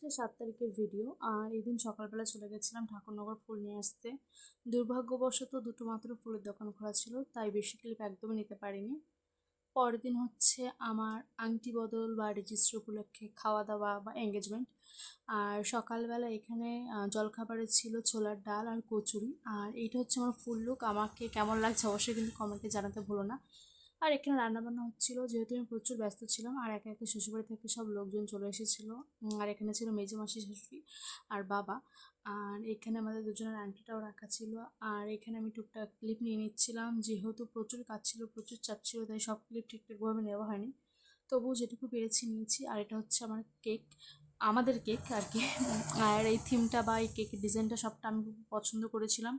7 তারিখের ভিডিও। আর এদিন সকালবেলা চলে গেছিলাম ঠাকুরনগর ফুল নিয়ে আসতে। দুর্ভাগ্যবশত দুটো মাত্র ফুলের দোকান খোলা ছিল, তাই বেশি ক্লিপ একদমই নিতে পারিনি। পরের দিন হচ্ছে আমার আংটি বদল বা রেজিস্ট্রি উপলক্ষে খাওয়া দাওয়া বা এঙ্গেজমেন্ট। আর সকালবেলা এখানে জলখাবারে ছিল ছোলার ডাল আর কচুরি। আর এইটা হচ্ছে আমার ফুল লুক। আমাকে কেমন লাগছে অবশ্যই কিন্তু কমেন্টে জানাতে ভুলো না। আর এখানে রান্নাবান্না হচ্ছিল, যেহেতু আমি প্রচুর ব্যস্ত ছিলাম। আর একে একে শ্বশুরবাড়ি থেকে সব লোকজন চলে এসেছিলো। আর এখানে ছিল মেজো মাসি, শাশুড়ি আর বাবা। আর এখানে আমাদের দুজনের আংটিটাও রাখা ছিল। আর এখানে আমি টুকটাক ক্লিপ নিয়ে নিচ্ছিলাম, যেহেতু প্রচুর কাজ ছিল, প্রচুর চাপ ছিল, তাই সব ক্লিপ ঠিকঠাকভাবে নেওয়া হয়নি। তবুও যেটুকু পেরেছি নিয়েছি। আর এটা হচ্ছে আমার কেক, আমাদের কেক আর কি। আর এই থিমটা বা এই কেকের ডিজাইনটা সবটা আমি খুব পছন্দ করেছিলাম।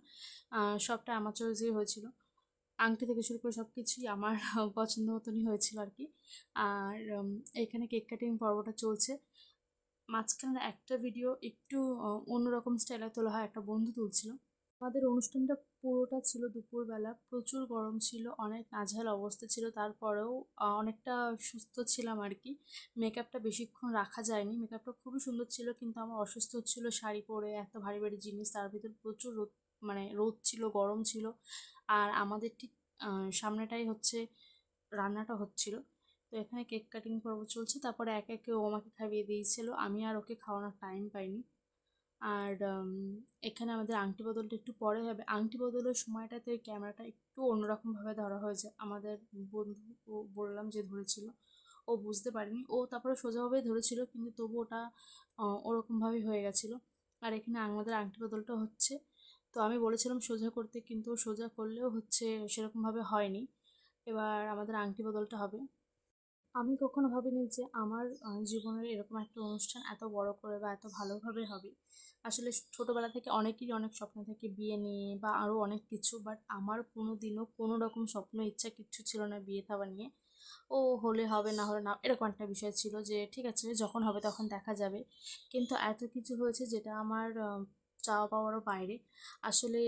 সবটা আমার চয়েসেই হয়েছিল। আংটি থেকে শুরু করে সব কিছুই আমার পছন্দ মতনই হয়েছিল আর কি। আর এখানে কেক কাটিং পর্বটা চলছে। মাঝখানে একটা ভিডিও একটু অন্যরকম স্টাইলে তোলা হয়, একটা বন্ধু তুলছিল। আমাদের অনুষ্ঠানটা পুরোটা ছিল দুপুরবেলা, প্রচুর গরম ছিল, অনেক নাজেহাল অবস্থা ছিল। তারপরেও অনেকটা সুস্থ ছিলাম আর কি। মেকআপটা বেশিক্ষণ রাখা যায়নি, মেকআপটা খুবই সুন্দর ছিল, কিন্তু আমার অসুস্থ হচ্ছিলো শাড়ি পরে, এত ভারী ভারী জিনিস, তার ভিতর প্রচুর রোদ, মানে রোদ ছিল, গরম ছিল। আর আমাদের ঠিক সামনেটাই হচ্ছে রান্নাটা হচ্ছিল। তো এখানে কেক কাটিং পর্ব চলছে, তারপরে একে একে ও আমাকে খাইয়ে দিয়েছিল, আমি আর ওকে খাওয়ানোর টাইম পাইনি। আর এখানে আমাদের আংটি বদলটা একটু পরে হবে। আংটি বদলের সময়টাতে ক্যামেরাটা একটু অন্যরকমভাবে ধরা হয়েছে। আমাদের বন্ধু, ও বললাম যে ধরেছিল, ও বুঝতে পারেনি, ও তারপরে সোজাভাবেই ধরেছিল, কিন্তু তবু ওটা ওরকমভাবেই হয়ে গেছিলো। আর এখানে আমাদের আংটি বদলটা হচ্ছে। তো আমি বলেছিলাম সোজা করতে, কিন্তু সোজা করলেও হচ্ছে সেরকমভাবে হয়নি। এবার আমাদের আংটি বদলটা হবে। আমি কখনো ভাবিনি যে আমার জীবনের এরকম একটা অনুষ্ঠান এত বড় করে বা এত ভালোভাবে হবে। আসলে ছোটোবেলা থেকে অনেকেরই অনেক স্বপ্ন থাকে বিয়ে নিয়ে বা আরও অনেক কিছু, বাট আমার কোনো দিনও কোনো রকম স্বপ্ন ইচ্ছা কিচ্ছু ছিল না বিয়ে থাবা নিয়ে। ও হলে হবে, না হলে না, এরকম একটা বিষয় ছিল যে ঠিক আছে যখন হবে তখন দেখা যাবে। কিন্তু এত কিছু হয়েছে যেটা আমার চাওয়া পাওয়ারও বাইরে। আসলে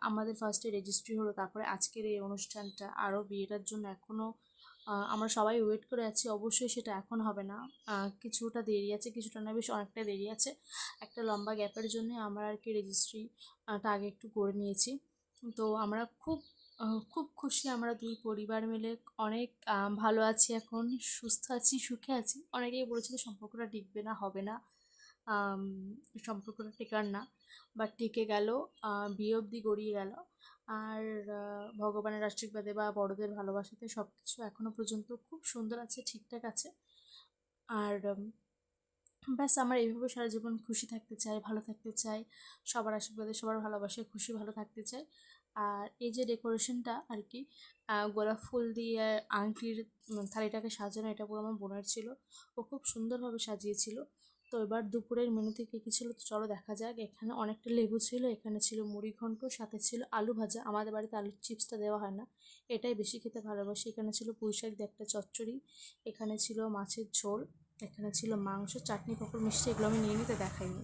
আমাদের ফার্স্টে রেজিস্ট্রি হলো, তারপরে আজকের এই অনুষ্ঠানটা, আরও বিয়েটার জন্য এখনও আমরা সবাই ওয়েট করে আছি। অবশ্যই সেটা এখন হবে না, কিছুটা দেরি আছে, কিছুটা না বেশ অনেকটা দেরি আছে। একটা লম্বা গ্যাপের জন্য আমরা আর কি রেজিস্ট্রিটা আগে একটু করে নিয়েছি। তো আমরা খুব খুশি, আমরা দুই পরিবার মিলে অনেক ভালো আছি এখন, সুস্থ আছি, সুখে আছি। অনেকেই বলেছিল সম্পর্কটা টিকবে না, হবে না, আম, সম্পর্কটা টেকার না, বাট টিকে গেল, বিয়ে অবধি গড়িয়ে গেল। আর ভগবানের আশীর্বাদে বা বড়দের ভালোবাসাতে সব কিছু এখনো পর্যন্ত খুব সুন্দর আছে, ঠিকঠাক আছে। আর ব্যাস আমরা এইভাবে সারা জীবন খুশি থাকতে চাই, ভালো থাকতে চাই, সবার আশীর্বাদে, সবার ভালোবাসায় খুশি ভালো থাকতে চাই। আর এই যে ডেকোরেশনটা আর কি, গোলাপ ফুল দিয়ে আংটির থালিটাকে সাজানো, এটা পুরো আমার বোনের ছিল, ও খুব সুন্দরভাবে সাজিয়েছিল। তো এবার দুপুরের মেনুতে কী কী ছিল তো চলো দেখা যাক। এখানে অনেকটা লেবু ছিল, এখানে ছিল মুড়ি ঘন্ট, সাথে ছিল আলু ভাজা। আমাদের বাড়িতে আলুর চিপসটা দেওয়া হয় না, এটাই বেশি খেতে ভালোবাসি। এখানে ছিল পুঁই শাক দিয়ে একটা চচ্চড়ি, এখানে ছিল মাছের ঝোল, এখানে ছিল মাংস, চাটনি, পাঁপড়, মিষ্টি। এগুলো আমি নিয়ে নিতে দেখাইনি।